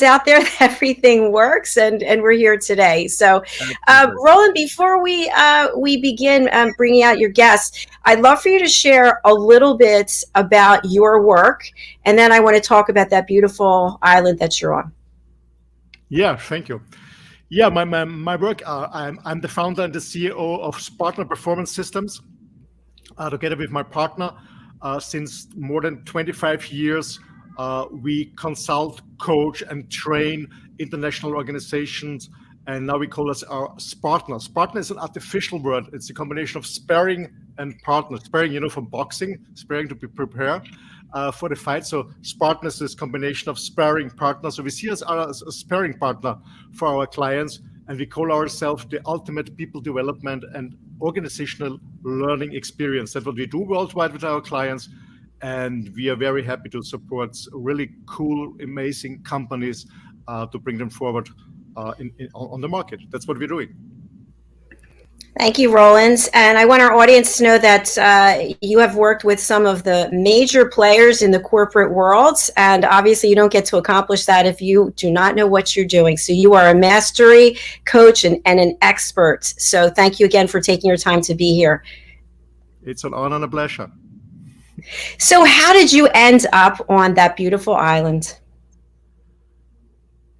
out there that everything works, and we're here today. So, Absolutely. Roland, before we begin bringing out your guests, I'd love for you to share a little bit about your work, and then I want to talk about that beautiful island that you're on. Yeah, thank you. Yeah, my work, I'm the founder and the CEO of Spartan Performance Systems, together with my partner. Since more than 25 years, we consult, coach, and train international organizations. And now we call us our Spartan. Spartan is an artificial word. It's a combination of sparring and partner. Sparring, from boxing, sparring to be prepared for the fight. So Spartan is this combination of sparring partner. So we see us as a sparring partner for our clients, and we call ourselves the ultimate people development and organizational learning experience. That's what we do worldwide with our clients, and we are very happy to support really cool, amazing companies to bring them forward on the market. That's what we're doing. Thank you, Roland. And I want our audience to know that you have worked with some of the major players in the corporate world. And obviously, you don't get to accomplish that if you do not know what you're doing. So you are a mastery coach and an expert. So thank you again for taking your time to be here. It's an honor and a pleasure. So how did you end up on that beautiful island?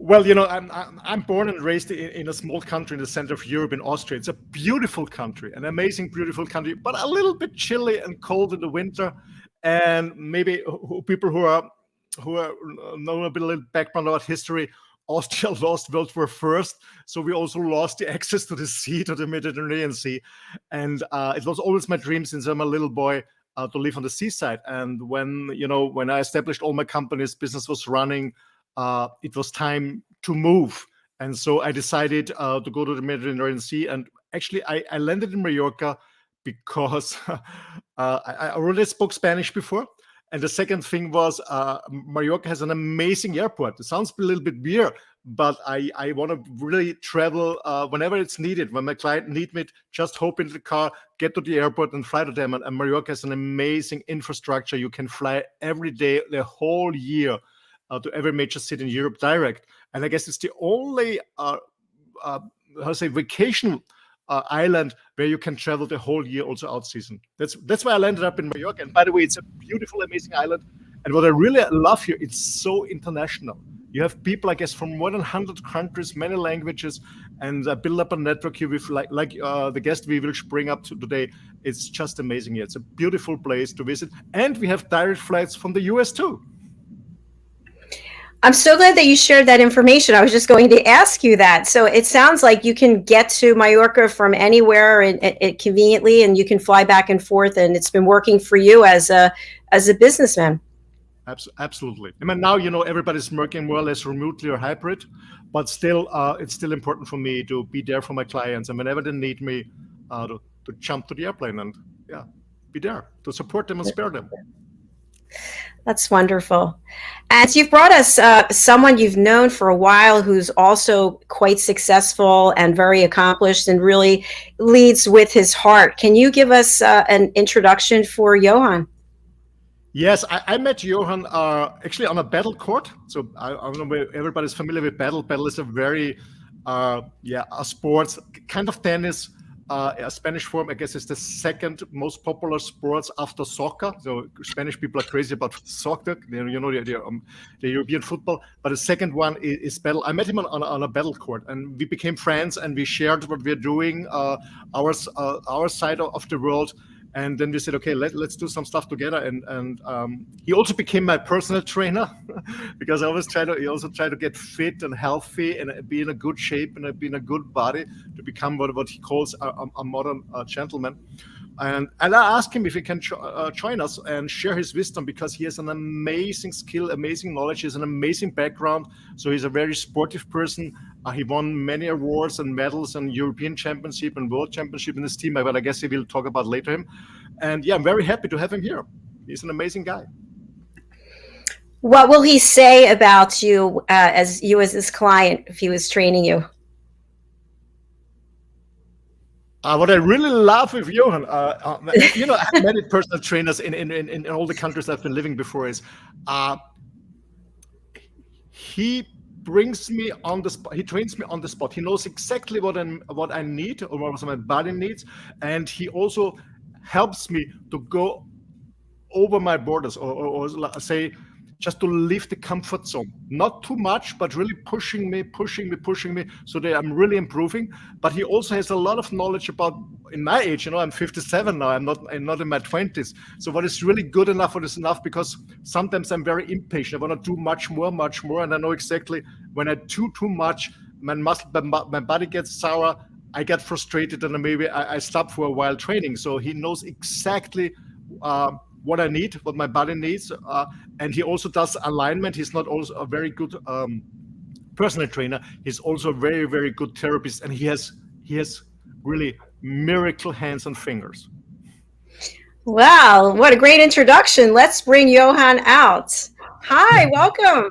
Well, I'm born and raised in a small country in the center of Europe, in Austria. It's a beautiful country, an amazing, beautiful country, but a little bit chilly and cold in the winter. And maybe people who know a little background about history, Austria lost World War First, so we also lost the access to the sea, to the Mediterranean Sea. And it was always my dream since I'm a little boy to live on the seaside. And when I established all my companies, business was running. It was time to move. And so I decided to go to the Mediterranean Sea. And actually, I landed in Mallorca because I already spoke Spanish before. And the second thing was Mallorca has an amazing airport. It sounds a little bit weird, but I want to really travel whenever it's needed. When my client need me, just hop into the car, get to the airport and fly to them. And Mallorca has an amazing infrastructure. You can fly every day, the whole year, to every major city in Europe direct. And I guess it's the only, vacation island where you can travel the whole year, also out season. That's why I landed up in Mallorca. And by the way, it's a beautiful, amazing island. And what I really love here, it's so international. You have people, I guess, from more than 100 countries, many languages, and build up a network here with like the guest we will bring up today. It's just amazing here. It's a beautiful place to visit. And we have direct flights from the US too. I'm so glad that you shared that information. I was just going to ask you that. So it sounds like you can get to Mallorca from anywhere and conveniently, and you can fly back and forth, and it's been working for you as a businessman. Absolutely. I mean, now, everybody's working more or less remotely or hybrid, but still, it's still important for me to be there for my clients. And whenever they need me, to jump to the airplane and be there to support them and spare them. That's wonderful. And you've brought us someone you've known for a while who's also quite successful and very accomplished and really leads with his heart. Can you give us an introduction for Johan? Yes, I met Johan actually on a battle court. So I don't know if everybody's familiar with battle. Battle is a very, a sports, kind of tennis, a Spanish form. I guess it's the second most popular sports after soccer. So Spanish people are crazy about soccer, the European football. But the second one is battle. I met him on a battle court, and we became friends, and we shared what we're doing, our side of the world. And then we said, okay, let's do some stuff together. And he also became my personal trainer because I always try to get fit and healthy and be in a good shape and be in a good body to become what he calls a modern gentleman. And I asked him if he can join us and share his wisdom, because he has an amazing skill, amazing knowledge. He has an amazing background. So he's a very sportive person. He won many awards and medals and European Championship and World Championship in his team, but I guess he will talk about later him. And I'm very happy to have him here. He's an amazing guy. What will he say about you as his client if he was training you? What I really love with Johan, I have many personal trainers in all the countries I've been living before, is he brings me on the spot. He trains me on the spot. He knows exactly what I need or what my body needs, and he also helps me to go over my borders, or say, just to leave the comfort zone. Not too much, but really pushing me, so that I'm really improving. But he also has a lot of knowledge about, in my age, I'm 57 now, I'm not in my 20s. So what is really good enough, what is enough, because sometimes I'm very impatient. I want to do much more, and I know exactly when I do too much, my body gets sour, I get frustrated, and maybe I stop for a while training. So he knows exactly what I need, what my body needs, and he also does alignment. He's not also a very good personal trainer. He's also a very, very good therapist, and he has really miracle hands and fingers. Wow, what a great introduction. Let's bring Johan out. Hi, welcome.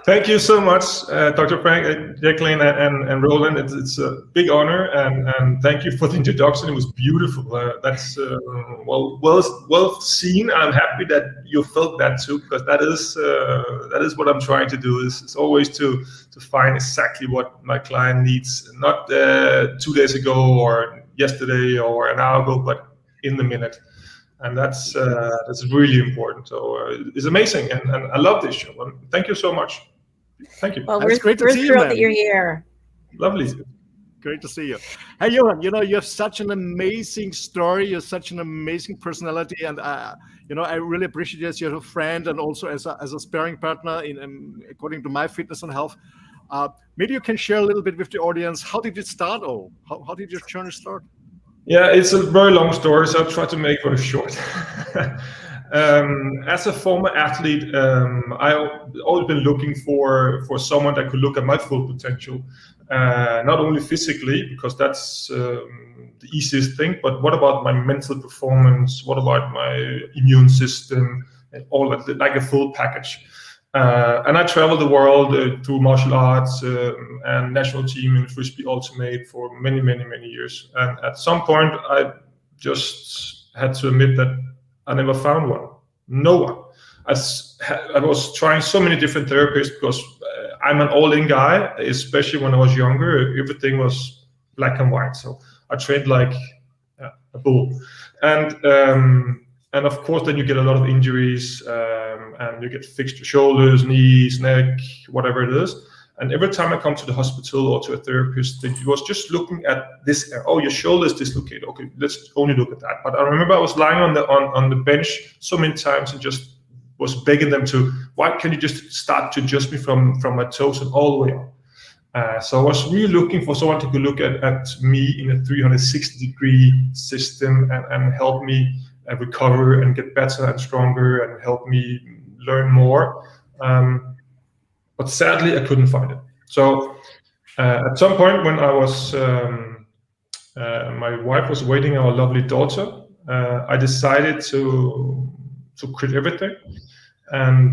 Thank you so much, Dr. Frank, Jacalyn, and Roland. It's a big honor, and thank you for the introduction. It was beautiful. That's well seen. I'm happy that you felt that too, because that is what I'm trying to do. Is always to find exactly what my client needs, not 2 days ago or yesterday or an hour ago, but in the minute. And that's really important. So it's amazing, and I love this show. Thank you so much. Thank you. Well, we're thrilled that you're here. Lovely. Great to see you. Hey, Johan, you have such an amazing story. You're such an amazing personality, and I really appreciate you as your friend and also as a sparring partner in according to my fitness and health. Maybe you can share a little bit with the audience. How did it start? How did your journey start? Yeah, it's a very long story, so I'll try to make it very short. As a former athlete, I've always been looking for someone that could look at my full potential, not only physically, because that's the easiest thing, but what about my mental performance? What about my immune system? And all that, like a full package. And I traveled the world through martial arts and national team in Frisbee Ultimate for many, many, many years. And at some point, I just had to admit that I never found one. No one. I was trying so many different therapies because I'm an all-in guy, especially when I was younger. Everything was black and white. So I trained like a bull. And of course, then you get a lot of injuries, and you get fixed shoulders, knees, neck, whatever it is. And every time I come to the hospital or to a therapist, he was just looking at this. Oh, your shoulder is dislocated. Okay, let's only look at that. But I remember I was lying on the bench so many times and just was begging them to, why can't you just start to adjust me from my toes and all the way up? So I was really looking for someone who could look at me in a 360-degree system and help me recover and get better and stronger and help me learn more. But sadly, I couldn't find it. So at some point when I was, my wife was waiting our lovely daughter, I decided to quit everything and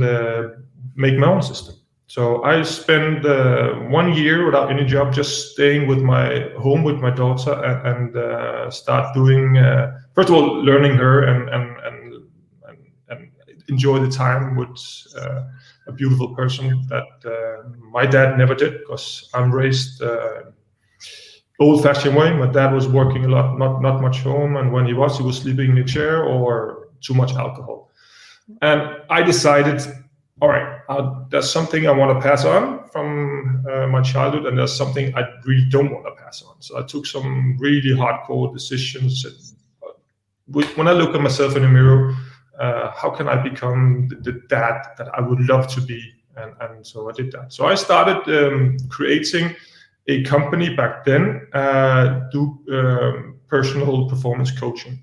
make my own system. So I spent 1 year without any job, just staying with my daughter and start doing, first of all, learning her and enjoy the time with a beautiful person that my dad never did, because I'm raised old-fashioned way. My dad was working a lot, not much home, and when he was sleeping in a chair or too much alcohol. And I decided, all right, there's something I want to pass on from my childhood, and there's something I really don't want to pass on. So I took some really hardcore decisions. When I look at myself in the mirror, how can I become the dad that I would love to be? And so I did that. So I started creating a company back then, do personal performance coaching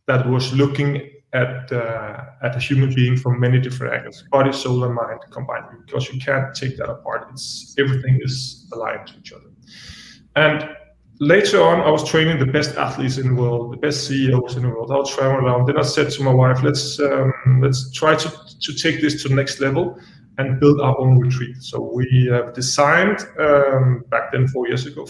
that was looking at a human being from many different angles, body, soul, and mind combined, because you can't take that apart. Everything is aligned to each other. And later on, I was training the best athletes in the world, the best CEOs in the world. I was traveling around. Then I said to my wife, let's try to take this to the next level and build our own retreat. So we have designed back then 5 years ago,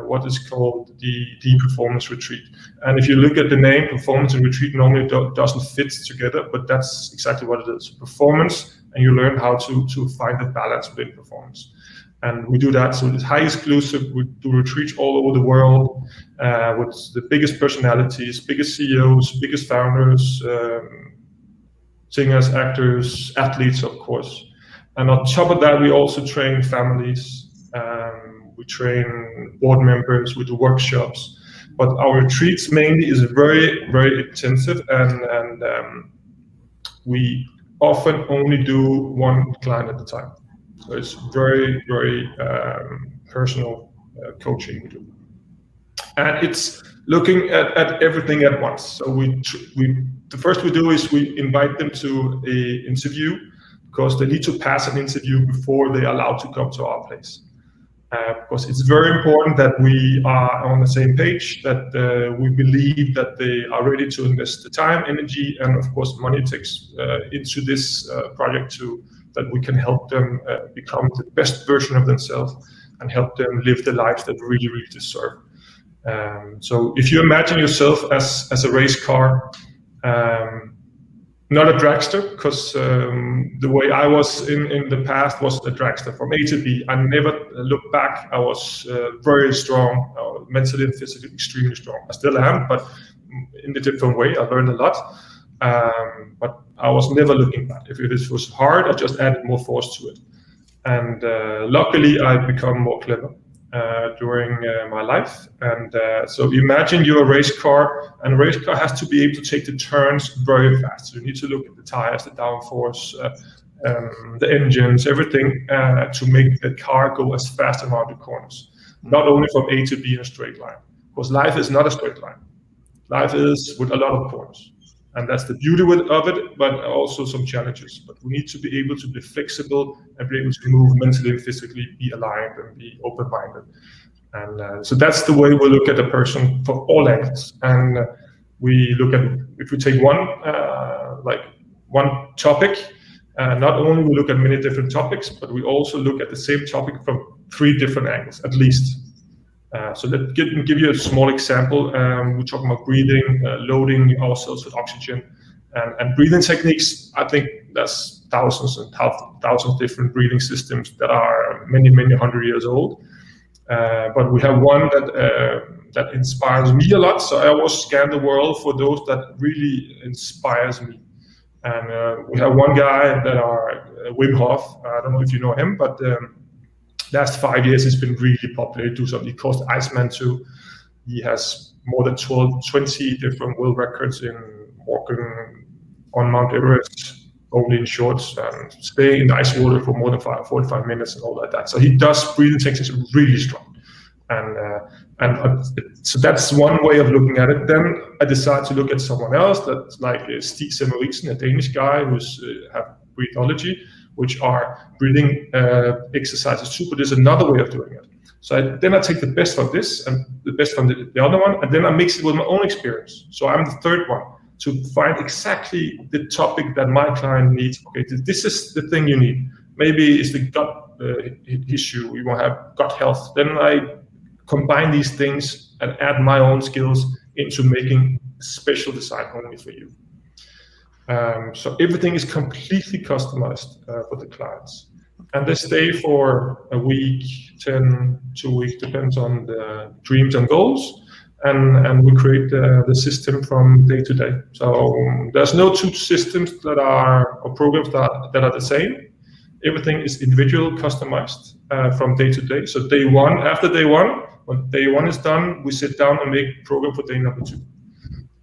what is called the Performance Retreat. And if you look at the name Performance and Retreat, normally it doesn't fit together, but that's exactly what it is. Performance and you learn how to find the balance within performance. And we do that, so it's high exclusive. We do retreats all over the world with the biggest personalities, biggest CEOs, biggest founders, singers, actors, athletes, of course. And on top of that, we also train families. We train board members. We do workshops. But our retreats mainly is very, very intensive, and we often only do one client at a time. So it's very, very personal coaching we do. And it's looking at everything at once. So the first we do is we invite them to an interview, because they need to pass an interview before they are allowed to come to our place. Because it's very important that we are on the same page, that we believe that they are ready to invest the time, energy, and of course money takes into this project too, that we can help them become the best version of themselves and help them live the lives that really, really deserve. So if you imagine yourself as a race car, not a dragster, because the way I was in the past was a dragster from A to B. I never looked back. I was very strong, mentally and physically extremely strong. I still am, but in a different way. I learned a lot, but I was never looking back. If it was hard, I just added more force to it. And luckily, I've become more clever during my life. And so imagine you're a race car, and a race car has to be able to take the turns very fast. So you need to look at the tires, the downforce, the engines, everything to make the car go as fast around the corners. Not only from A to B in a straight line, because life is not a straight line. Life is with a lot of corners. And that's the beauty of it, but also some challenges. But we need to be able to be flexible and be able to move mentally and physically, be aligned and be open-minded. And so that's the way we look at a person from all angles. And we look at, if we take one topic, not only we look at many different topics, but we also look at the same topic from 3 different angles, at least. So let me give you a small example. We're talking about breathing, loading ourselves with oxygen, and breathing techniques. I think there's thousands and thousands of different breathing systems that are many, many hundred years old. But we have one that inspires me a lot. So I always scan the world for those that really inspires me. And we have one guy that are Wim Hof. I don't know if you know him, but last 5 years it's been really popular to do something. He calls Iceman too. He has more than 20 different world records in walking on Mount Everest, only in shorts, and staying in the ice water for more than 45 minutes and all like that. So he does breathing techniques really strong. And so that's one way of looking at it. Then I decided to look at someone else that's like Stig Semmeriksen, a Danish guy who's have breathology, which are breathing exercises too, but there's another way of doing it. So then I take the best from this and the best from the other one, and then I mix it with my own experience. So I'm the third one to find exactly the topic that my client needs. Okay, this is the thing you need. Maybe it's the gut issue, you want to have gut health. Then I combine these things and add my own skills into making a special design only for you. So everything is completely customized for the clients. And they stay for a week, 10, 2 weeks, depends on the dreams and goals. And we create the system from day to day. So there's no 2 systems or programs that are the same. Everything is individual, customized from day to day. So day 1, after day 1, when day 1 is done, we sit down and make a program for day number 2.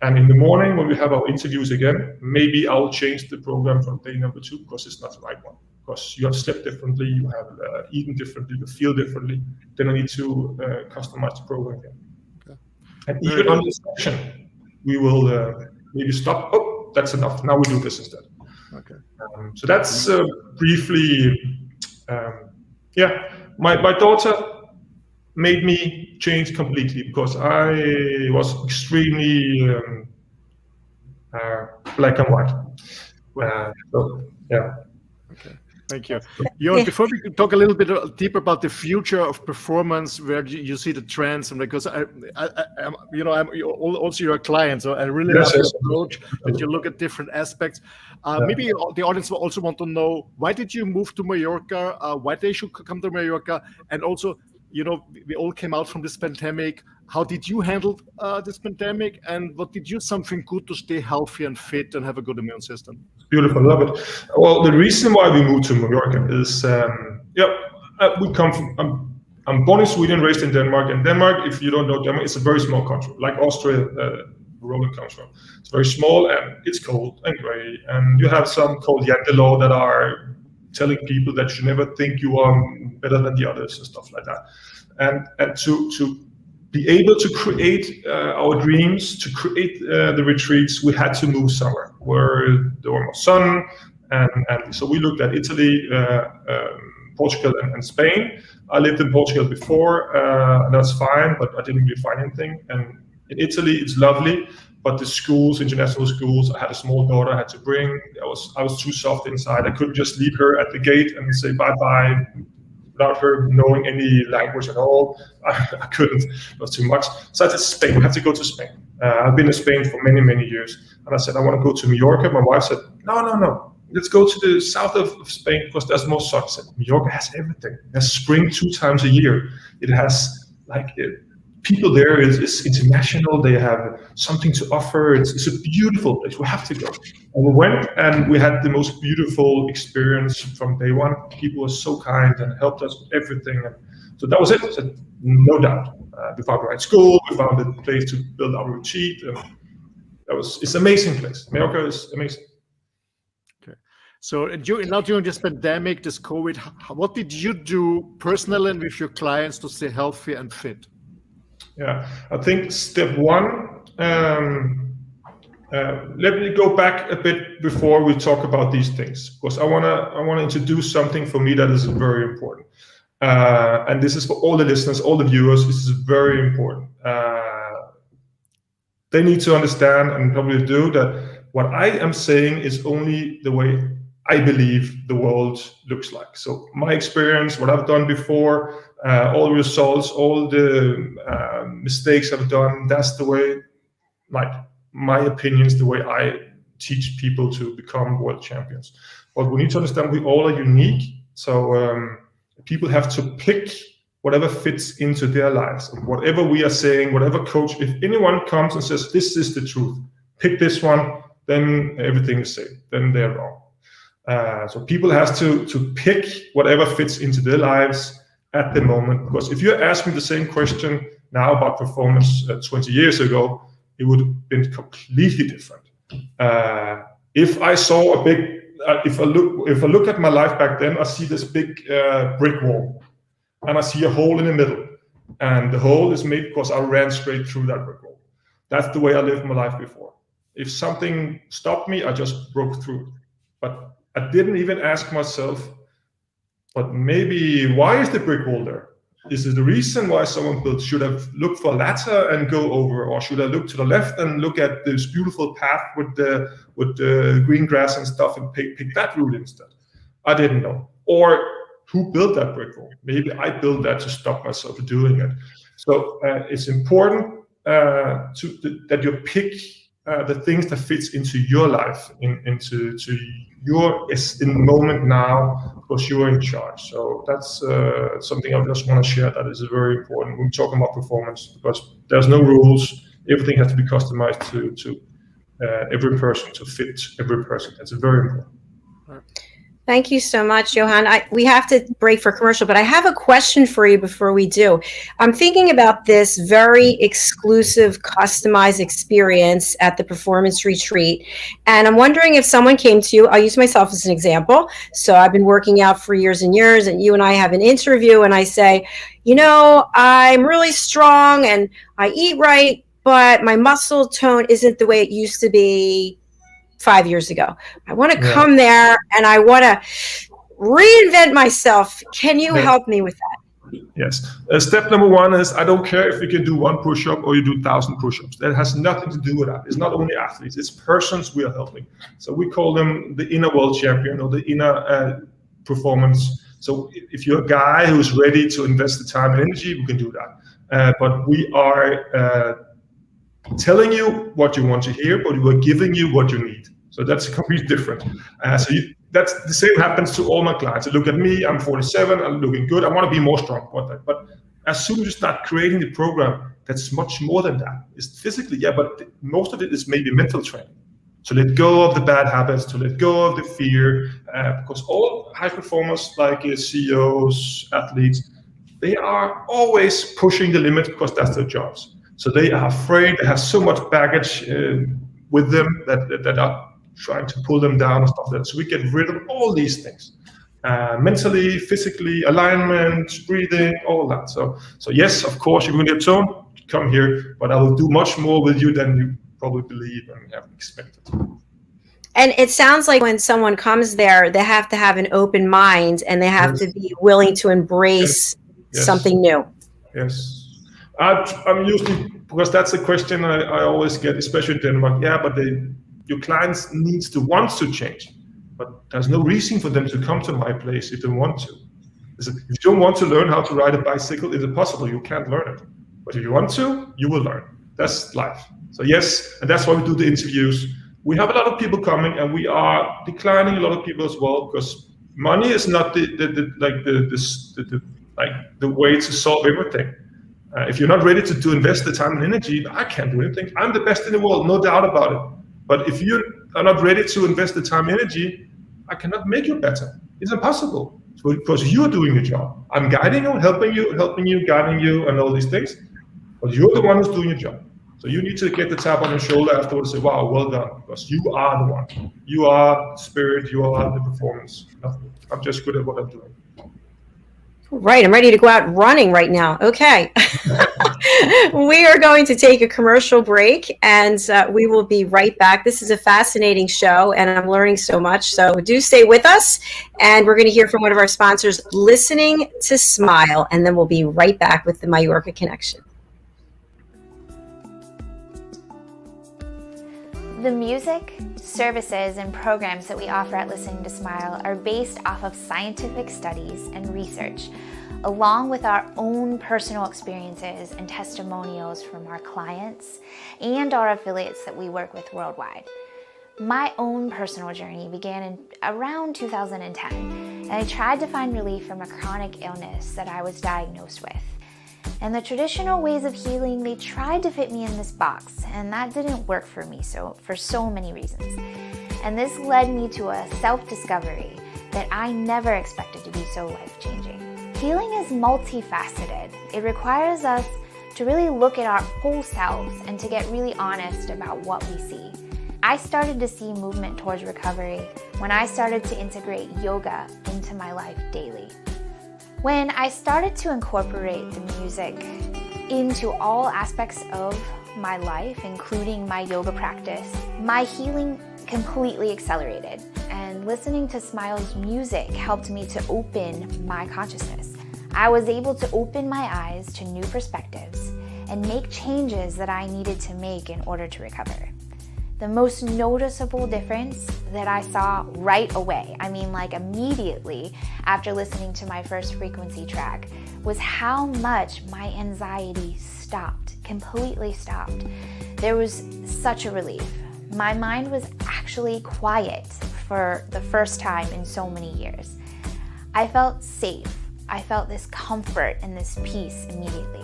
And in the morning, when we have our interviews again, maybe I'll change the program from day number 2 because it's not the right one. Because you have slept differently, you have eaten differently, you feel differently. Then I need to customize the program again. Okay. And even on this session, we will maybe stop. Oh, that's enough. Now we do this instead. Okay. So that's briefly, my daughter made me change completely because I was extremely black and white. So yeah. Okay. Thank you. Johan, before we talk a little bit deeper about the future of performance, where you see the trends, and because I'm also your client, so I really love your approach that you look at different aspects. Maybe the audience will also want to know, why did you move to Mallorca? Why they should come to Mallorca? And also, we all came out from this pandemic. How did you handle this pandemic? And what did you something good to stay healthy and fit and have a good immune system? Beautiful, love it. Well, the reason why we moved to Mallorca is, we come from, I'm born in Sweden, raised in Denmark. And Denmark, if you don't know Denmark, it's a very small country, like Austria, Roland comes from. It's very small and it's cold and gray. And you have some called Jantelov that are telling people that you never think you are better than the others and stuff like that. And to be able to create our dreams, to create the retreats, we had to move somewhere where there was more sun. And so we looked at Italy, Portugal, and Spain. I lived in Portugal before, and that's fine, but I didn't really find anything. And in Italy, it's lovely, but the schools, international schools, I had a small daughter I had to bring. I was too soft inside. I couldn't just leave her at the gate and say bye-bye without her knowing any language at all. I couldn't, it was too much. So I said, Spain, we have to go to Spain. I've been in Spain for many, many years. And I said, I want to go to Mallorca. My wife said, no. Let's go to the south of Spain because there's more sun. I said, Mallorca has everything. It has spring 2 times a year. It has people there is international. They have something to offer. It's a beautiful place. We have to go. And we went and we had the most beautiful experience from day one. People were so kind and helped us with everything. And so that was it. So, no doubt. We found the right school. We found a place to build our retreat. It's an amazing place. Mallorca is amazing. So now during this pandemic, this COVID, what did you do personally and with your clients to stay healthy and fit? Yeah, I think step one, let me go back a bit before we talk about these things, because I wanna introduce something for me that is very important. And this is for all the listeners, all the viewers, this is very important. They need to understand, and probably do, that what I am saying is only the way I believe the world looks like. So my experience, what I've done before, all the results, all the mistakes I've done, that's the way, like my opinions, the way I teach people to become world champions. But we need to understand we all are unique. So people have to pick whatever fits into their lives. Whatever we are saying, whatever coach, if anyone comes and says, this is the truth, pick this one, then everything is safe, then they're wrong. So people have to pick whatever fits into their lives at the moment. Because if you ask me the same question now about performance 20 years ago, it would have been completely different. If I saw a big, if I look at my life back then, I see this big brick wall, and I see a hole in the middle, and the hole is made because I ran straight through that brick wall. That's the way I lived my life before. If something stopped me, I just broke through it. But I didn't even ask myself, but maybe why is the brick wall there? Is it the reason why someone built? Should have looked for a ladder and go over, or should I look to the left and look at this beautiful path with the green grass and stuff and pick that route instead? I didn't know. Or who built that brick wall? Maybe I built that to stop myself doing it. So it's important that you pick the things that fits into your life, into your in the moment now, because you are in charge. So that's something I just want to share that is very important when we talk about performance, because there's no rules. Everything has to be customized to every person, to fit every person. That's very important. Thank you so much, Johan. We have to break for commercial, but I have a question for you before we do. I'm thinking about this very exclusive, customized experience at the performance retreat. And I'm wondering if someone came to you, I'll use myself as an example. So I've been working out for years and years, and you and I have an interview, and I say, I'm really strong and I eat right, but my muscle tone isn't the way it used to be 5 years ago. I want to come there and I want to reinvent myself. Can you help me with that? Yes. Step number one is, I don't care if you can do 1 push-up or you do 1,000 push-ups. That has nothing to do with that. It's not only athletes, it's persons we are helping. So we call them the inner world champion, or the inner performance. So if you're a guy who's ready to invest the time and energy, we can do that. But we are telling you what you want to hear, but we're giving you what you need. So that's completely different. That's the same happens to all my clients. They look at me, I'm 47, I'm looking good, I want to be more strong. But as soon as you start creating the program, that's much more than that. It's physically, yeah, but most of it is maybe mental training. To let go of the bad habits, to let go of the fear, because all high performers, like CEOs, athletes, they are always pushing the limit because that's their jobs. So they are afraid, they have so much baggage with them that are trying to pull them down and stuff like that. So we get rid of all these things. Mentally, physically, alignment, breathing, all that. So yes, of course, you're going to get tone, come here, but I will do much more with you than you probably believe and have expected. And it sounds like when someone comes there, they have to have an open mind and they have to be willing to embrace something new. Yes. I'm usually, because that's a question I always get, especially in Denmark. Yeah, but your clients needs to want to change, but there's no reason for them to come to my place if they want to. If you don't want to learn how to ride a bicycle, it's impossible. You can't learn it. But if you want to, you will learn. That's life. So yes, and that's why we do the interviews. We have a lot of people coming, and we are declining a lot of people as well, because money is not the way to solve everything. If you're not ready to invest the time and energy, I can't do anything. I'm the best in the world, no doubt about it. But if you are not ready to invest the time and energy, I cannot make you better. It's impossible. So because you're doing the job. I'm guiding you, helping you, guiding you, and all these things. But you're the one who's doing your job. So you need to get the tap on your shoulder afterwards and say, wow, well done, because you are the one. You are the spirit, you are the performance. I'm just good at what I'm doing. Right, I'm ready to go out running right now. Okay. We are going to take a commercial break, and we will be right back. This is a fascinating show, and I'm learning so much. So do stay with us, and we're going to hear from one of our sponsors, Listening to Smile, and then we'll be right back with the Mallorca Connection. The music, services, and programs that we offer at Listening to Smile are based off of scientific studies and research, along with our own personal experiences and testimonials from our clients and our affiliates that we work with worldwide. My own personal journey began in around 2010, and I tried to find relief from a chronic illness that I was diagnosed with. And the traditional ways of healing, they tried to fit me in this box, and that didn't work for me for so many reasons. And this led me to a self-discovery that I never expected to be so life-changing. Healing is multifaceted. It requires us to really look at our whole selves and to get really honest about what we see. I started to see movement towards recovery when I started to integrate yoga into my life daily. When I started to incorporate the music into all aspects of my life, including my yoga practice, my healing completely accelerated. And listening to Smile's music helped me to open my consciousness. I was able to open my eyes to new perspectives and make changes that I needed to make in order to recover. The most noticeable difference that I saw right away, like immediately after listening to my first frequency track, was how much my anxiety stopped, completely stopped. There was such a relief. My mind was actually quiet for the first time in so many years. I felt safe. I felt this comfort and this peace immediately.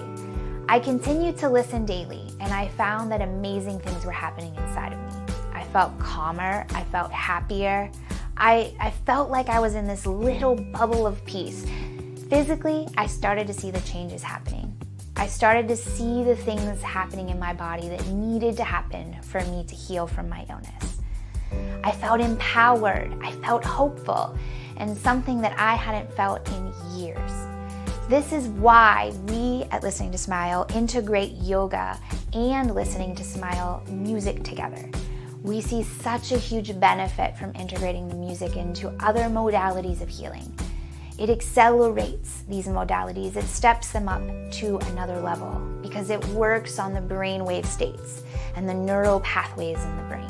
I continued to listen daily, and I found that amazing things were happening inside of me. I felt calmer, I felt happier. I felt like I was in this little bubble of peace. Physically, I started to see the changes happening. I started to see the things happening in my body that needed to happen for me to heal from my illness. I felt empowered, I felt hopeful, and something that I hadn't felt in years. This is why we at Listening to Smile integrate yoga and Listening to Smile music together. We see such a huge benefit from integrating the music into other modalities of healing. It accelerates these modalities, it steps them up to another level because it works on the brainwave states and the neural pathways in the brain.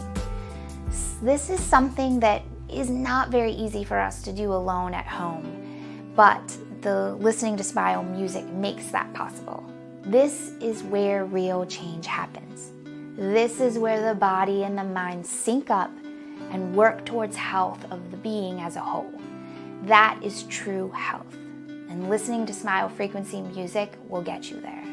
This is something that is not very easy for us to do alone at home, but the Listening to Smile music makes that possible. This is where real change happens. This is where the body and the mind sync up and work towards health of the being as a whole. That is true health, and listening to Smile frequency music will get you there.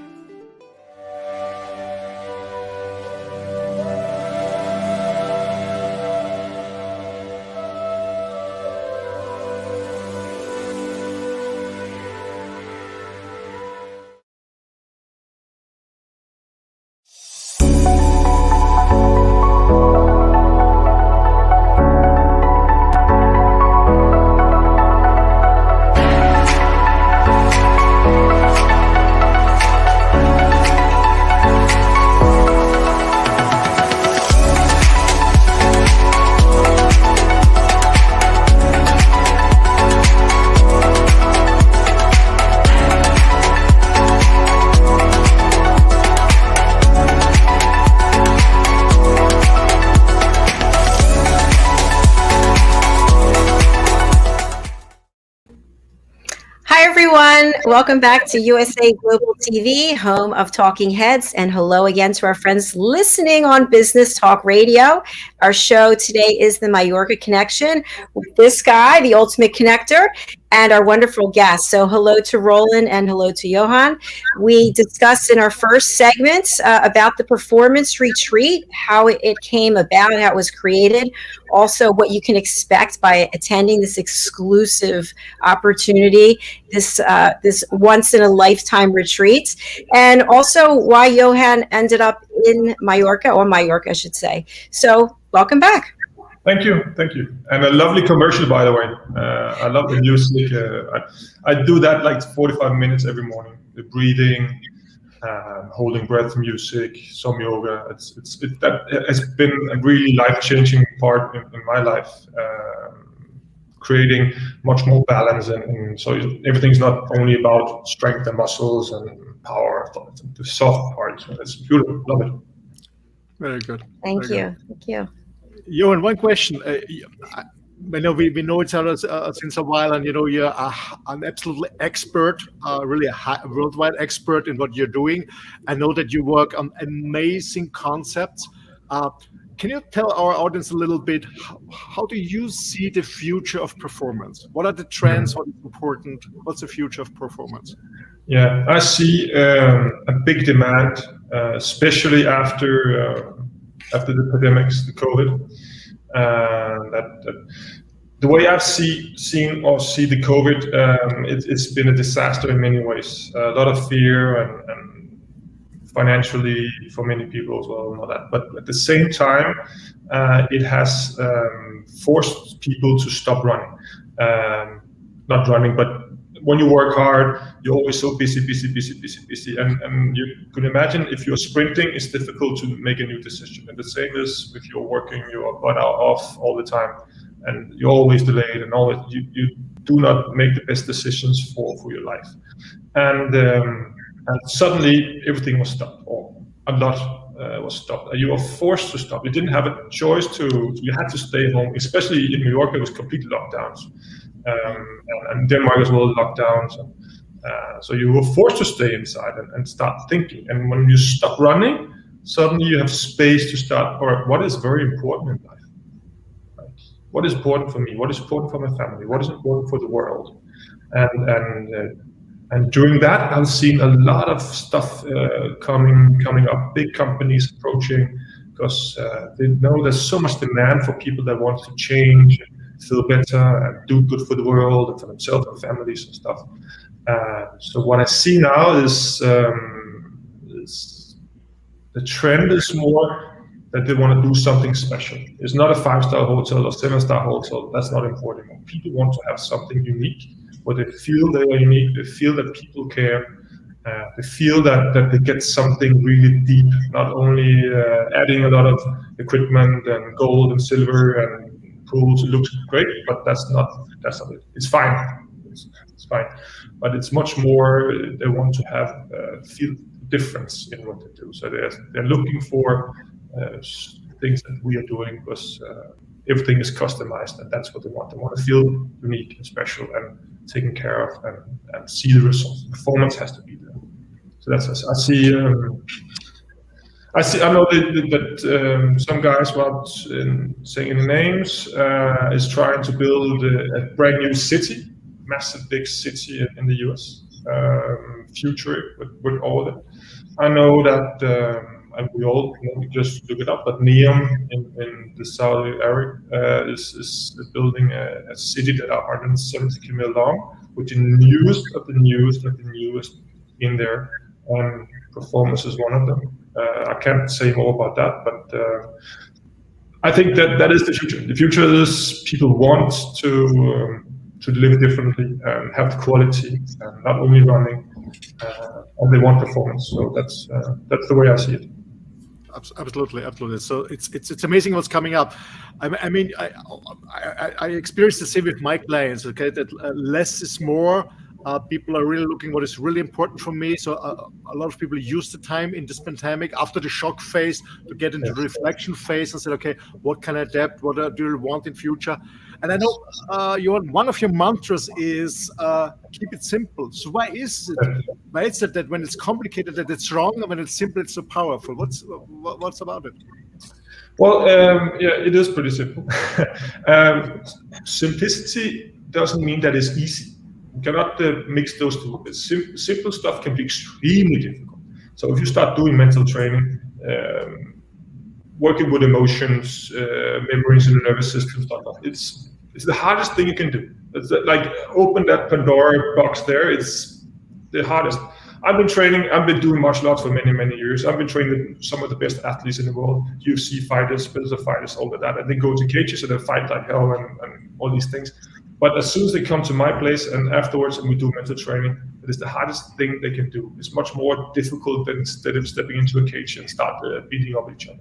Everyone, welcome back to USA Global TV, home of Talking Heads, and hello again to our friends listening on Business Talk Radio. Our show today is the Mallorca Connection with this guy, the ultimate connector, and our wonderful guest. So hello to Roland and hello to Johan. We discussed in our first segment about the performance retreat, how it came about, how it was created, also what you can expect by attending this exclusive opportunity, this once in a lifetime retreat, and also why Johan ended up in Mallorca, or Mallorca, I should say. So welcome back. Thank you. And a lovely commercial, by the way. I love the music. I do that like 45 minutes every morning. The breathing, holding breath music, some yoga. That has been a really life-changing part in my life. Creating much more balance, and so everything's not only about strength and muscles and power. The soft part. It's beautiful. Love it. Very good. Thank you. Johan, one question. I know we know each other since a while, and you're an absolutely expert, really a worldwide expert in what you're doing. I know that you work on amazing concepts. Can you tell our audience a little bit, how do you see the future of performance? What are the trends? What is important? What's the future of performance? Yeah, I see a big demand, especially after the pandemics, the COVID. That the way I've seen the COVID, it's been a disaster in many ways. A lot of fear and financially for many people as well, and all that. But at the same time, it has forced people to stop running. Not running, but when you work hard, you're always so busy. And you could imagine if you're sprinting, it's difficult to make a new decision. And the same is if you're working your butt off all the time, and you're always delayed, and always you do not make the best decisions for your life. And suddenly everything was stopped, or a lot was stopped. You were forced to stop. You didn't have a choice you had to stay home, especially in New York. It was complete lockdowns. And Denmark as well, lockdowns. So you were forced to stay inside and start thinking. And when you stop running, suddenly you have space to start, or what is very important in life? Right? What is important for me? What is important for my family? What is important for the world? And during that, I've seen a lot of stuff coming up, big companies approaching, because they know there's so much demand for people that want to change, feel better, and do good for the world and for themselves and families and stuff. So what I see now is the trend is more that they want to do something special. It's not a 5-star hotel or 7-star hotel. That's not important. People want to have something unique, where they feel they are unique. They feel that people care. They feel that they get something really deep, not only adding a lot of equipment and gold and silver and pools. It looks great, but that's not it. It's fine. It's fine, but it's much more. They want to have feel difference in what they do. So they're looking for things that we are doing, because everything is customized, and that's what they want. They want to feel unique and special and taken care of, and see the results. Performance has to be there. So that's I know that some guys, without saying any names, is trying to build a brand new city, massive big city in the US, future with all of it. I know that, and we all just look it up, but Neom in the Saudi area is building a city that are 170 kilometers long, with the newest of the newest of the newest in there. Performance is one of them. I can't say more about that, but I think that is the future. The future is people want to live differently and have the quality, and not only running, and they want performance. So that's the way I see it. Absolutely. So it's amazing what's coming up. I mean, I experienced the same with my clients. Okay, that less is more. People are really looking what is really important for me. So a lot of people use the time in this pandemic after the shock phase to get into the reflection phase and say, okay, what can I adapt? What do you want in future? And I know one of your mantras is keep it simple. So why is it that when it's complicated that it's wrong, and when it's simple it's so powerful? What's about it? Well, it is pretty simple. Simplicity doesn't mean that it's easy. You cannot mix those two. Simple stuff can be extremely difficult. So if you start doing mental training, working with emotions, memories in the nervous system, stuff, it's the hardest thing you can do. It's like open that Pandora box there. It's the hardest. I've been doing martial arts for many, many years. I've been training some of the best athletes in the world, UFC fighters, spiritual fighters, all of that. And they go to cages and they fight like hell and all these things. But as soon as they come to my place and afterwards and we do mental training, it is the hardest thing they can do. It's much more difficult than instead of stepping into a cage and start beating up each other.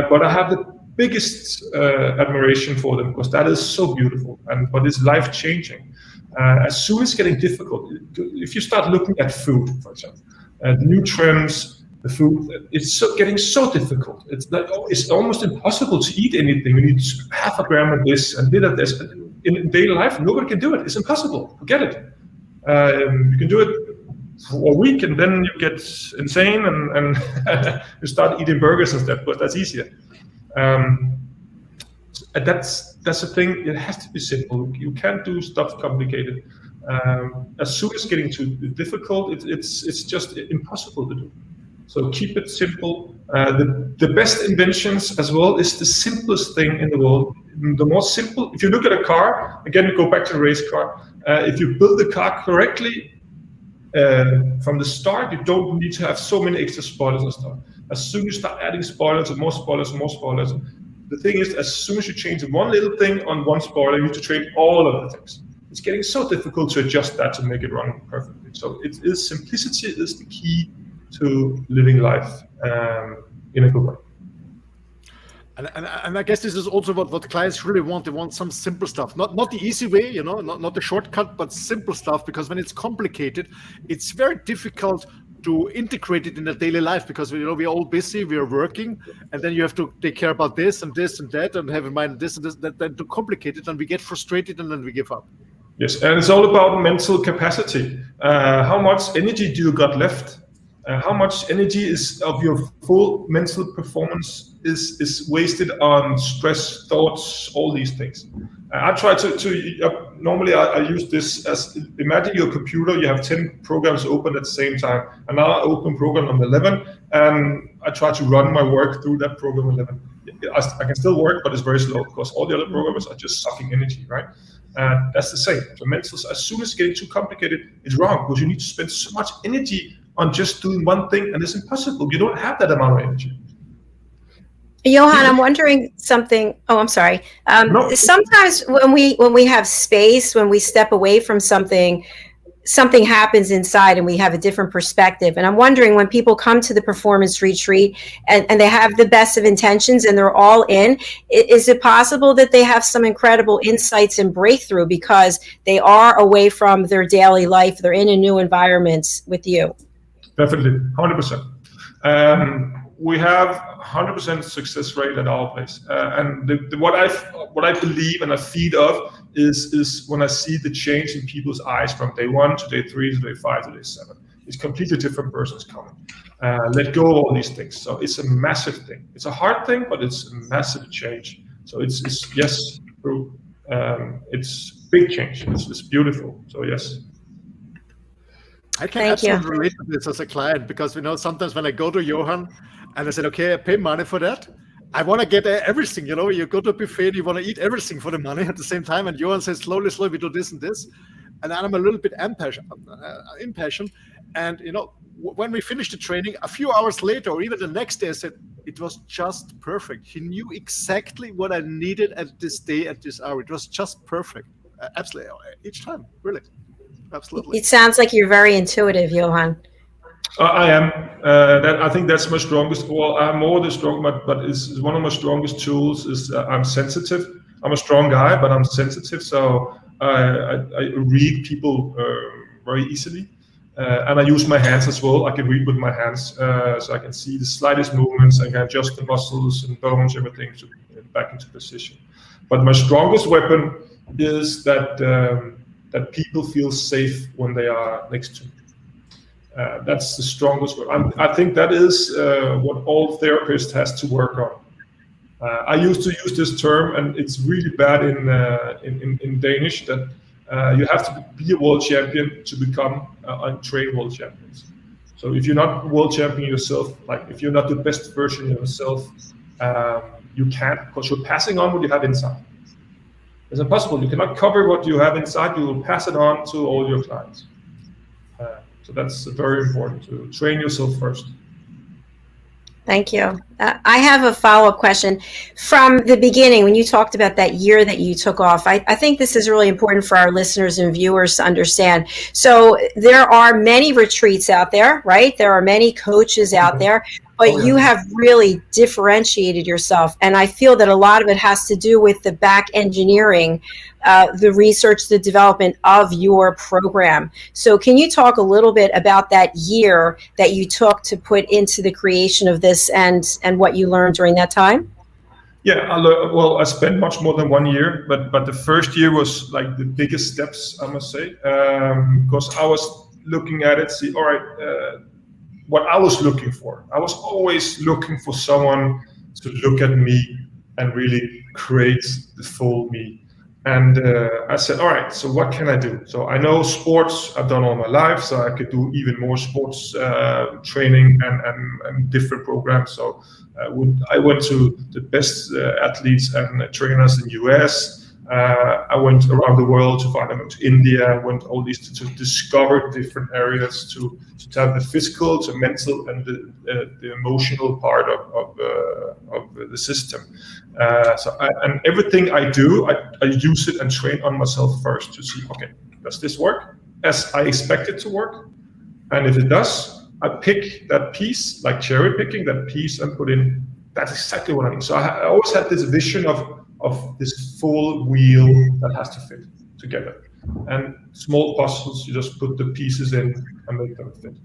But I have the biggest admiration for them because that is so beautiful, but it's life-changing. As soon as it's getting difficult, if you start looking at food, for example, the new trends, the food, it's getting so difficult. It's almost impossible to eat anything. You need half a gram of this and a bit of this. In daily life, nobody can do it. It's impossible. Forget it. You can do it for a week, and then you get insane, and you start eating burgers instead. But that's easier. That's the thing. It has to be simple. You can't do stuff complicated. As soon as it's getting too difficult, it's just impossible to do. So keep it simple. The best inventions as well is the simplest thing in the world. The more simple, if you look at a car, again, we go back to the race car. If you build the car correctly from the start, you don't need to have so many extra spoilers and stuff. As soon as you start adding spoilers and more spoilers, the thing is, as soon as you change one little thing on one spoiler, you need to change all of the things. It's getting so difficult to adjust that to make it run perfectly. So simplicity is the key to living life in a good way. And I guess this is also what clients really want. They want some simple stuff, not the easy way, not the shortcut, but simple stuff. Because when it's complicated, it's very difficult to integrate it in the daily life. Because we're all busy, we're working, and then you have to take care about this and this and that, and have in mind this and this. Then to complicate it, and we get frustrated, and then we give up. Yes, and it's all about mental capacity. How much energy do you got left? How much energy is of your full mental performance is wasted on stress, thoughts, all these things. I try to normally I use this as, imagine your computer, you have 10 programs open at the same time, and now I open program number 11, and I try to run my work through that program 11. I can still work, but it's very slow because all the other programs are just sucking energy, right? That's the same. So mental, as soon as it's getting too complicated, it's wrong, because you need to spend so much energy on just doing one thing, and it's impossible. You don't have that amount of energy. Johan, I'm wondering something. Oh, I'm sorry. No. Sometimes when we have space, when we step away from something happens inside and we have a different perspective. And I'm wondering, when people come to the performance retreat and they have the best of intentions and they're all in, is it possible that they have some incredible insights and breakthrough because they are away from their daily life, they're in a new environment with you? Definitely, 100%. we have 100% success rate at our place, and what I believe and I feed of is when I see the change in people's eyes from day 1 to day 3 to day 5 to day 7. It's completely different persons coming. Let go of all these things. So it's a massive thing. It's a hard thing, but it's a massive change. So it's yes, true. It's big change. It's beautiful. So yes. I can absolutely relate to this as a client, because sometimes when I go to Johan and I said, okay, I pay money for that, I want to get everything. You go to a buffet, you want to eat everything for the money at the same time, and Johan says, slowly, we do this and this, and I'm a little bit impatient. And when we finished the training, a few hours later, or even the next day, I said, it was just perfect. He knew exactly what I needed at this day, at this hour. It was just perfect. Absolutely, each time, really. Absolutely. It sounds like you're very intuitive, Johan. I am. I think that's my strongest. Well, I'm more the strong, but it's one of my strongest tools is I'm sensitive. I'm a strong guy, but I'm sensitive. So I read people very easily. And I use my hands as well. I can read with my hands, so I can see the slightest movements. I can adjust the muscles and bones, everything back into position. But my strongest weapon is that people feel safe when they are next to me. That's the strongest weapon. I think that is what all therapists has to work on. I used to use this term, and it's really bad in Danish, that you have to be a world champion to become untrained world champions. So if you're not world champion yourself, like if you're not the best version of yourself, you can't, because you're passing on what you have inside. It's impossible. You cannot cover what you have inside. You will pass it on to all your clients. So that's very important, to train yourself first. Thank you. I have a follow-up question. From the beginning, when you talked about that year that you took off, I think this is really important for our listeners and viewers to understand. So there are many retreats out there, right? There are many coaches out there, but you have really differentiated yourself. And I feel that a lot of it has to do with the back engineering, the research, the development of your program. So can you talk a little bit about that year that you took to put into the creation of this and what you learned during that time? Yeah, I spent much more than 1 year, but the first year was like the biggest steps, I must say, because I was looking at it, see, all right, what I was looking for. I was always looking for someone to look at me and really create the full me. And I said, all right, so what can I do? So I know sports, I've done all my life, so I could do even more sports training and different programs. So I went to the best athletes and trainers in US. I went around the world to find them, to India, went all these to discover different areas, to have the physical, to mental, and the emotional part of the system. And everything I do, I use it and train on myself first to see, okay, does this work as I expect it to work? And if it does, I pick that piece, like cherry picking that piece, and put in. That's exactly what I mean. So I always had this vision of this full wheel that has to fit together. And small puzzles, you just put the pieces in and make them fit.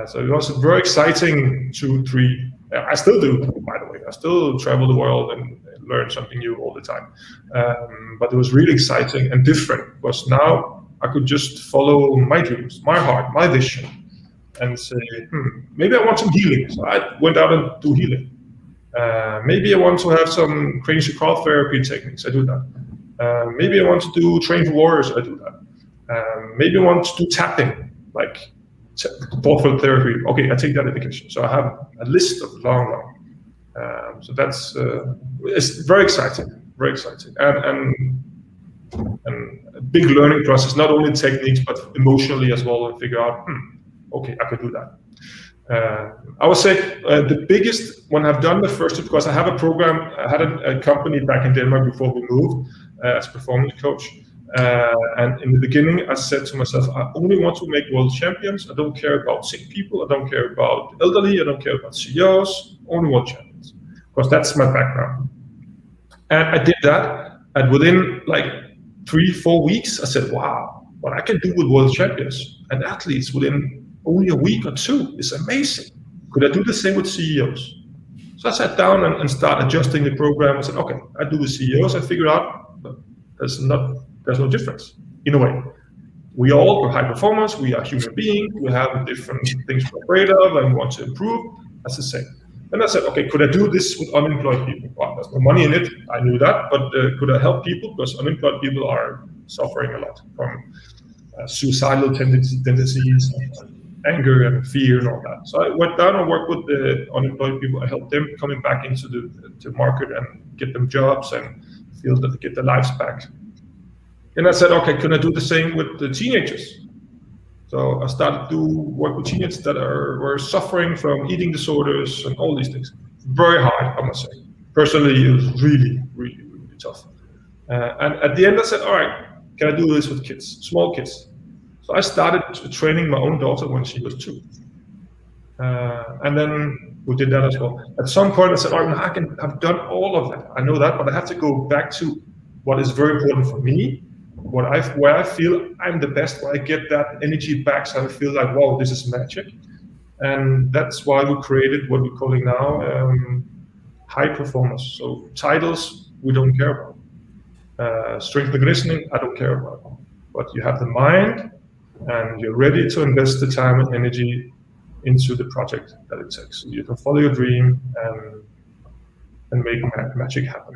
So it was very exciting 2, 3. I still do, by the way. I still travel the world and learn something new all the time. But it was really exciting and different, because now I could just follow my dreams, my heart, my vision, and say, maybe I want some healing. So I went out and do healing. Maybe I want to have some craniosacral therapy techniques. I do that. Maybe I want to train for warriors. I do that. Maybe I want to do tapping, like thoughtful therapy. Okay, I take that education. So I have a list of long. So that's it's very exciting, and a big learning process. Not only techniques, but emotionally as well, and figure out, okay, I could do that. I would say the biggest, when I've done the first, because I have a program, I had a company back in Denmark before we moved as a performance coach. And in the beginning, I said to myself, I only want to make world champions. I don't care about sick people. I don't care about elderly. I don't care about CEOs, only world champions, because that's my background. And I did that. And within like 3-4 weeks, I said, wow, what I can do with world champions and athletes within only a week or 2 is amazing. Could I do the same with CEOs? So I sat down and started adjusting the program. I said, okay, I do the CEOs. I figured out there's no difference in a way. We all are high performers. We are human beings. We have different things we're afraid of and we want to improve. That's the same. And I said, okay, could I do this with unemployed people? Well, there's no money in it. I knew that. But could I help people? Because unemployed people are suffering a lot from suicidal tendencies, anger and fear and all that. So I went down and worked with the unemployed people. I helped them coming back into the market and get them jobs and feel that they get their lives back. And I said, okay, can I do the same with the teenagers? So I started to work with teenagers that were suffering from eating disorders and all these things. Very hard, I must say. Personally, it was really, really, really tough. And at the end, I said, all right, can I do this with kids, small kids? So I started training my own daughter when she was 2. And then we did that as well. At some point I said, all right, I've done all of that. I know that, but I have to go back to what is very important for me, where I feel I'm the best, where I get that energy back, so I feel like, wow, this is magic. And that's why we created what we're calling now high performance. So titles, we don't care about. Strength and conditioning, I don't care about. But you have the mind, and you're ready to invest the time and energy into the project that it takes. So you can follow your dream and make magic happen.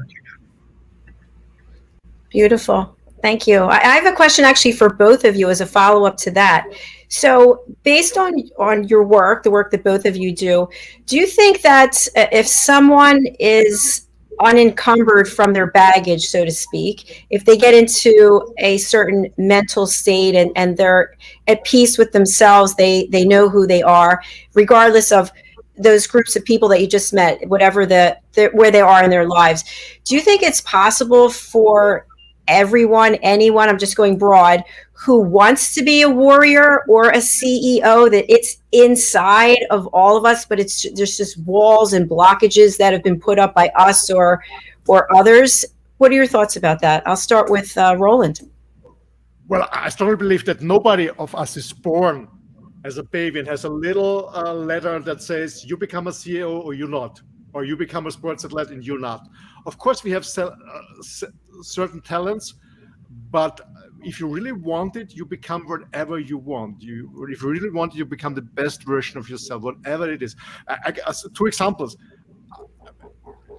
Beautiful. Thank you. I have a question actually for both of you as a follow-up to that. So based on your work, the work that both of you do you think that if someone is unencumbered from their baggage, so to speak, if they get into a certain mental state and they're at peace with themselves, they know who they are, regardless of those groups of people that you just met, whatever where they are in their lives, do you think it's possible for anyone, I'm just going broad, who wants to be a warrior or a CEO, that it's inside of all of us, but there's just walls and blockages that have been put up by us or others? What are your thoughts about that? I'll start with Roland. Well, I strongly believe that nobody of us is born as a baby and has a little letter that says you become a CEO or you're not, or you become a sports athlete and you're not. Of course, we have certain talents, but if you really want it, you become whatever you want. If you really want it, you become the best version of yourself, whatever it is. 2 examples.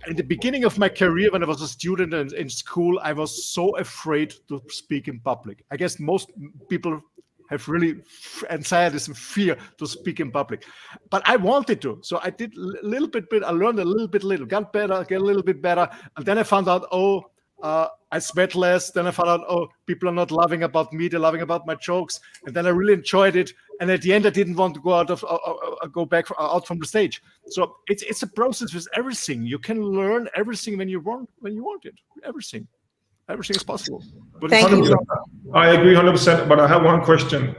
In the beginning of my career, when I was a student in school, I was so afraid to speak in public. I guess most people have really anxieties and fear to speak in public. But I wanted to. So I did a little bit, I learned a little bit, got better, get a little bit better. And then I found out, I sweat less. Then I found out, people are not laughing about me, they're laughing about my jokes. And then I really enjoyed it. And at the end, I didn't want to go back out from the stage. So it's a process with everything. You can learn everything when you want it. Everything is possible. But Thank you. I agree 100%. But I have one question.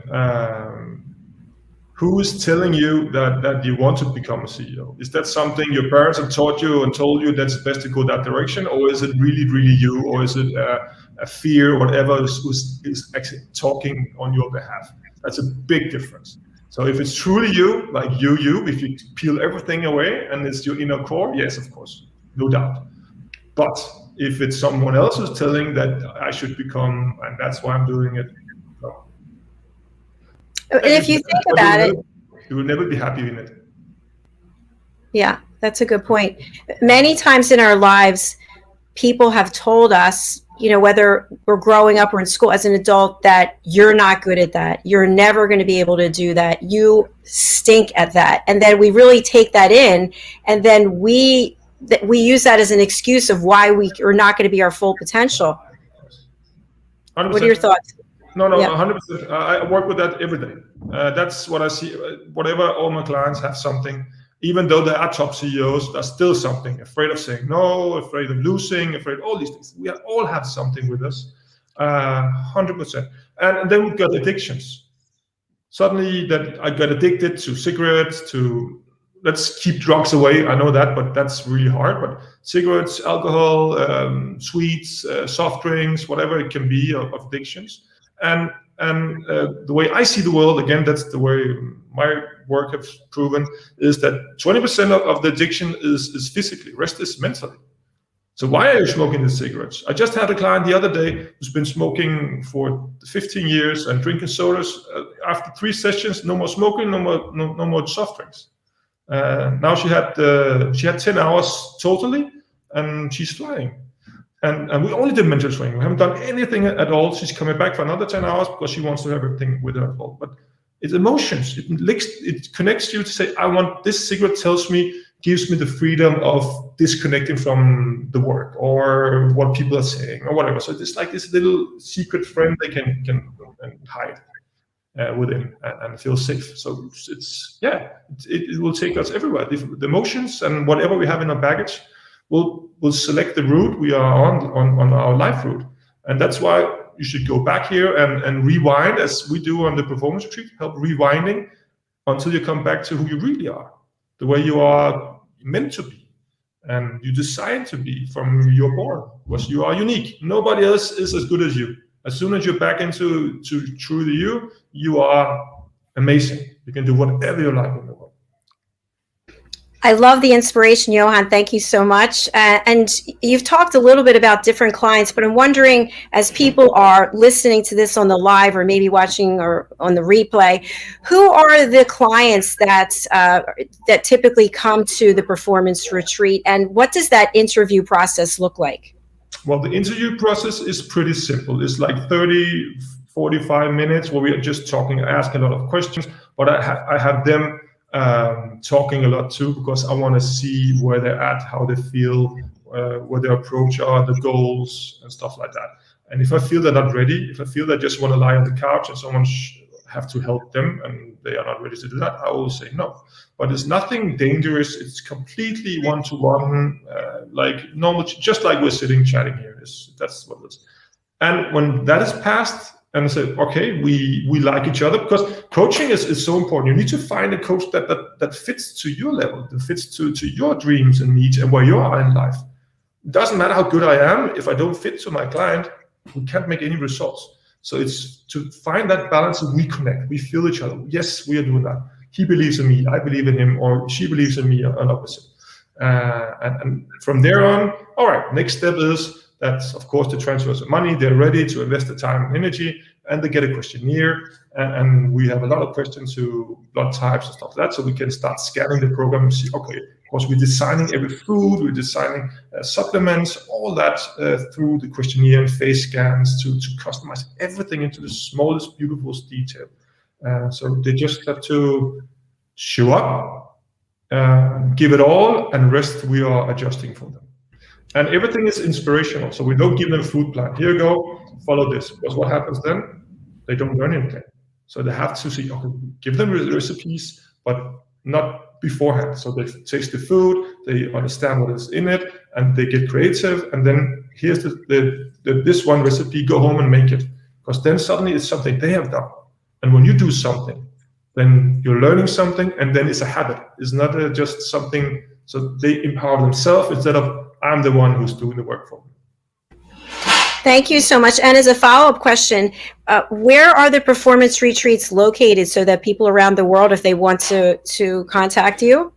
Who is telling you that you want to become a CEO? Is that something your parents have taught you and told you that's best to go that direction? Or is it really, really you? Or is it a fear or whatever is actually talking on your behalf? That's a big difference. So if it's truly you, like you, if you peel everything away and it's your inner core, yes, of course, no doubt. But if it's someone else who's telling that I should become, and that's why I'm doing it, no. And if you think about it, you will never be happy in it. Yeah, that's a good point. Many times in our lives, people have told us, whether we're growing up or in school as an adult, that you're not good at that. You're never going to be able to do that. You stink at that. And then we really take that in, and then we use that as an excuse of why we are not going to be our full potential. 100%. What are your thoughts? No, Yeah. 100%. I work with that every day. That's what I see. Whatever, all my clients have something. Even though they are top CEOs, there's still something. Afraid of saying no, afraid of losing, afraid of all these things. We all have something with us, 100%. And then we've got addictions. Suddenly that I got addicted to cigarettes, let's keep drugs away. I know that, but that's really hard. But cigarettes, alcohol, sweets, soft drinks, whatever it can be of addictions. And And the way I see the world, again, that's the way my work has proven, is that 20% of the addiction is physically, rest is mentally. So why are you smoking the cigarettes? I just had a client the other day who's been smoking for 15 years and drinking sodas. After 3 sessions, no more smoking, no more soft drinks. Now she had 10 hours totally, and she's flying. And we only did mental training. We haven't done anything at all. She's coming back for another 10 hours because she wants to have everything with her. But it's emotions. It connects you to say, I want this cigarette gives me the freedom of disconnecting from the work or what people are saying or whatever. So it's like this little secret friend they can hide within and feel safe. So it will take us everywhere. The emotions and whatever we have in our baggage will select the route we are on our life route. And that's why you should go back here and rewind, as we do on the performance retreat, help rewinding until you come back to who you really are, the way you are meant to be, and you decide to be from you're born, because you are unique. Nobody else is as good as you. As soon as you're back into truly you are amazing. You can do whatever you like in the world. I love the inspiration, Johan. Thank you so much. And you've talked a little bit about different clients, but I'm wondering, as people are listening to this on the live or maybe watching or on the replay, who are the clients that typically come to the performance retreat, and what does that interview process look like? Well, the interview process is pretty simple. It's like 30, 45 minutes where we are just talking, asking a lot of questions, but I have them talking a lot too, because I want to see where they're at, how they feel, what their approach are, the goals and stuff like that. And if I feel they're not ready, if I feel they just want to lie on the couch and someone have to help them and they are not ready to do that, I will say no. But it's nothing dangerous. It's completely one-to-one, like normal, just like we're sitting chatting here. That's what it is. And when that is passed, and I say, okay, we like each other, because coaching is so important. You need to find a coach that fits to your level, that fits to your dreams and needs and where you are in life. It doesn't matter how good I am. If I don't fit to my client, we can't make any results. So it's to find that balance and we connect, we feel each other. Yes, we are doing that. He believes in me, I believe in him, or she believes in me, or opposite. And from there on, all right, next step is, that's of course the transfers of money. They're ready to invest the time and energy, and they get a questionnaire. And we have a lot of questions to blood types and stuff like that, so we can start scanning the program and see, okay, of course we're designing every food, we're designing supplements, all that through the questionnaire and face scans to customize everything into the smallest, beautiful detail. So they just have to show up, give it all, and rest we are adjusting for them. And everything is inspirational, so we don't give them a food plan. Here you go, follow this. Because what happens then? They don't learn anything. So they have to see, okay, give them recipes, but not beforehand. So they taste the food, they understand what is in it, and they get creative. And then here's this one recipe, go home and make it. Because then suddenly it's something they have done. And when you do something, then you're learning something, and then it's a habit. It's not just something, so they empower themselves instead of I'm the one who's doing the work for them. Thank you so much. And as a follow-up question, where are the performance retreats located so that people around the world, if they want to contact you?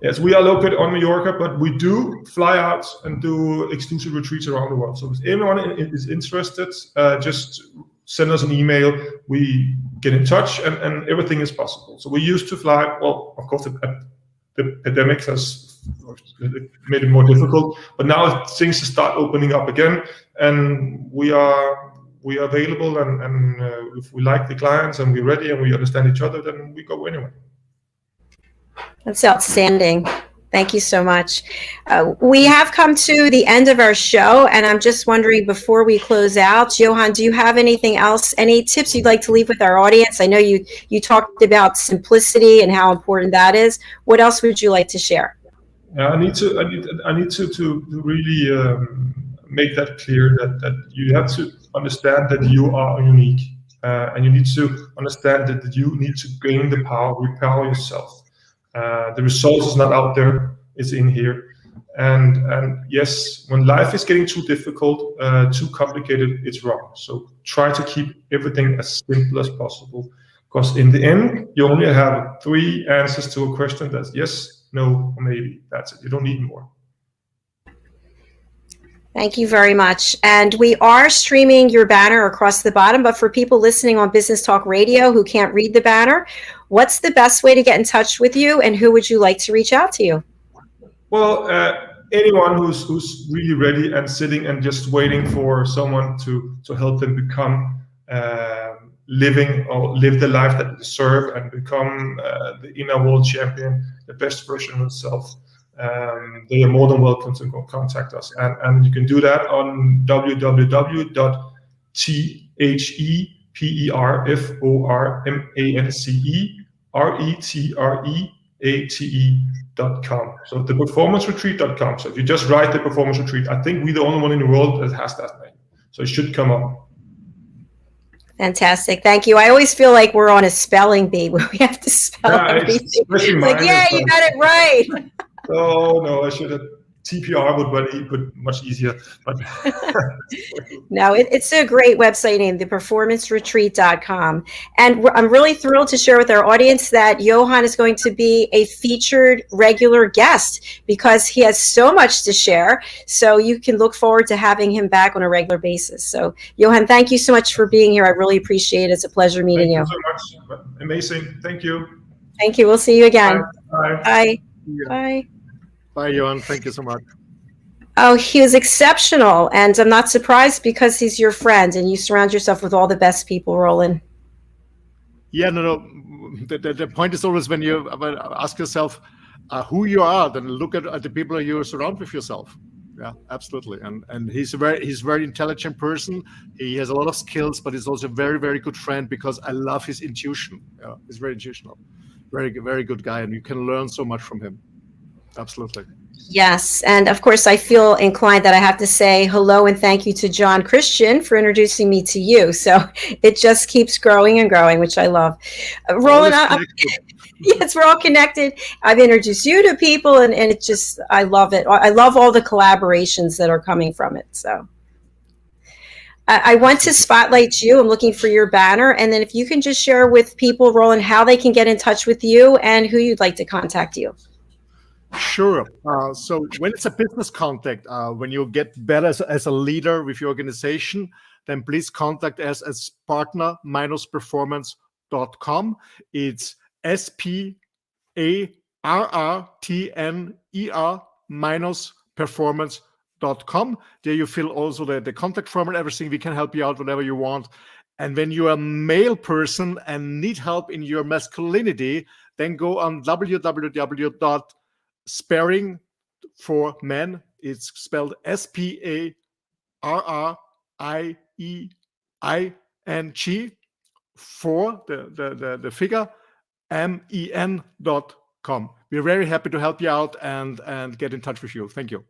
Yes, we are located on Mallorca, but we do fly out and do exclusive retreats around the world. So if anyone is interested, just send us an email. We get in touch, and everything is possible. So we used to fly, well, of course, the pandemic has made it more difficult, but now things start opening up again, and we are available, and if we like the clients and we're ready and we understand each other, then we go anyway. That's outstanding. Thank you so much. We have come to the end of our show, and I'm just wondering, before we close out, Johan, do you have anything else, any tips you'd like to leave with our audience? I know you talked about simplicity and how important that is. What else would you like to share? I need to really make that clear, that you have to understand that you are unique, and you need to understand that you need to gain the power, repower yourself. The resource is not out there, it's in here. And yes, when life is getting too difficult, too complicated, it's wrong. So try to keep everything as simple as possible, because in the end, you only have 3 answers to a question. That's yes, no, or maybe. That's it. You don't need more. Thank you very much. And we are streaming your banner across the bottom, but for people listening on Business Talk Radio who can't read the banner, what's the best way to get in touch with you, and who would you like to reach out to you? Well, anyone who's really ready and sitting and just waiting for someone to help them become live the life that they deserve and become the inner world champion, the best version of themselves, they are more than welcome to contact us. And you can do that on www.theperformanceretreat.com. So theperformanceretreat.com. So if you just write the performance retreat, I think we're the only one in the world that has that name. So it should come up. Fantastic. Thank you. I always feel like we're on a spelling bee where we have to spell everything. It's like, yeah, you got it right. Oh, no, I should have. TPR would be much easier. But no, it's a great website name, theperformanceretreat.com. And I'm really thrilled to share with our audience that Johan is going to be a featured regular guest because he has so much to share. So you can look forward to having him back on a regular basis. So Johan, thank you so much for being here. I really appreciate it. It's a pleasure meeting you. Thank you so much. Amazing. Thank you. Thank you. We'll see you again. Bye. Bye. Bye. Bye, Johan. Thank you so much. Oh, he was exceptional. And I'm not surprised because he's your friend and you surround yourself with all the best people, Roland. Yeah, no. The point is always when you ask yourself who you are, then look at the people you surround with yourself. Yeah, absolutely. And he's a very intelligent person. He has a lot of skills, but he's also a very, very good friend because I love his intuition. Yeah, he's very intuitional. Very, very good guy. And you can learn so much from him. Absolutely. Yes. And of course, I feel inclined that I have to say hello and thank you to John Christian for introducing me to you. So it just keeps growing and growing, which I love. Roland, yes, we're all connected. I've introduced you to people and it just, I love it. I love all the collaborations that are coming from it. So I want to spotlight you. I'm looking for your banner. And then if you can just share with people, Roland, how they can get in touch with you and who you'd like to contact you. Sure. So when it's a business contact, when you get better as a leader with your organization, then please contact us as partner-performance.com. It's SPARTNER-performance.com. There you fill also the contact form and everything. We can help you out whenever you want. And when you're a male person and need help in your masculinity, then go on www.sparring for men. It's spelled SPARRIEING for the figure MEN.com. We're very happy to help you out and get in touch with you. Thank you.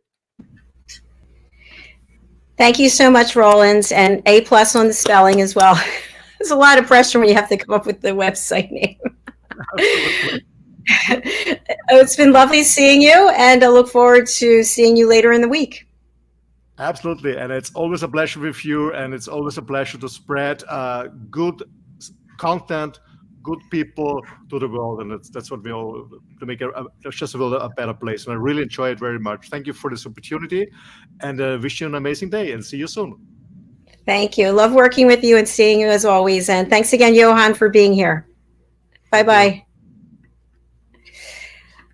Thank you so much, Roland, and A+ on the spelling as well. There's a lot of pressure when you have to come up with the website name. Absolutely. It's been lovely seeing you, and I look forward to seeing you later in the week. Absolutely. And it's always a pleasure with you, and it's always a pleasure to spread good content, good people to the world. And that's what we all, to make just a world a better place. And I really enjoy it very much. Thank you for this opportunity, and wish you an amazing day, and see you soon. Thank you. Love working with you and seeing you as always. And thanks again, Johan, for being here. Bye-bye.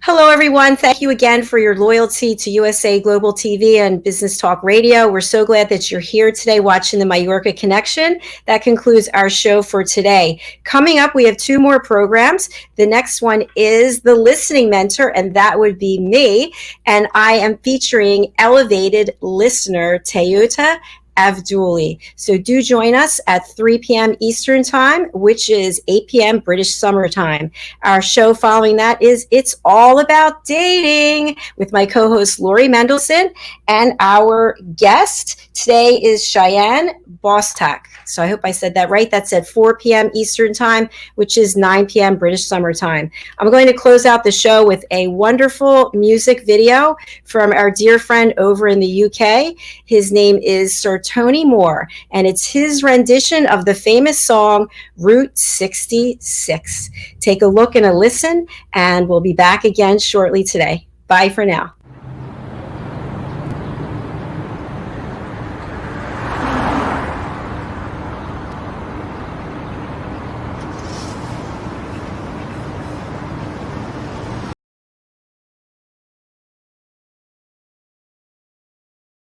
Hello, everyone. Thank you again for your loyalty to USA Global TV and Business Talk Radio. We're so glad that you're here today watching the Mallorca Connection. That concludes our show for today. Coming up, we have 2 more programs. The next one is The Listening Mentor, and that would be me. And I am featuring elevated listener Teuta Avduli. So do join us at 3 p.m. Eastern Time, which is 8 p.m. British Summer Time. Our show following that is It's All About Dating with my co-host Lori Mendelson, and our guest today is Cheyenne Bostak. So I hope I said that right. That's at 4 p.m. Eastern Time, which is 9 p.m. British Summer Time. I'm going to close out the show with a wonderful music video from our dear friend over in the UK. His name is Sir Tony Moore, and it's his rendition of the famous song Route 66. Take a look and a listen, and we'll be back again shortly today. Bye for now.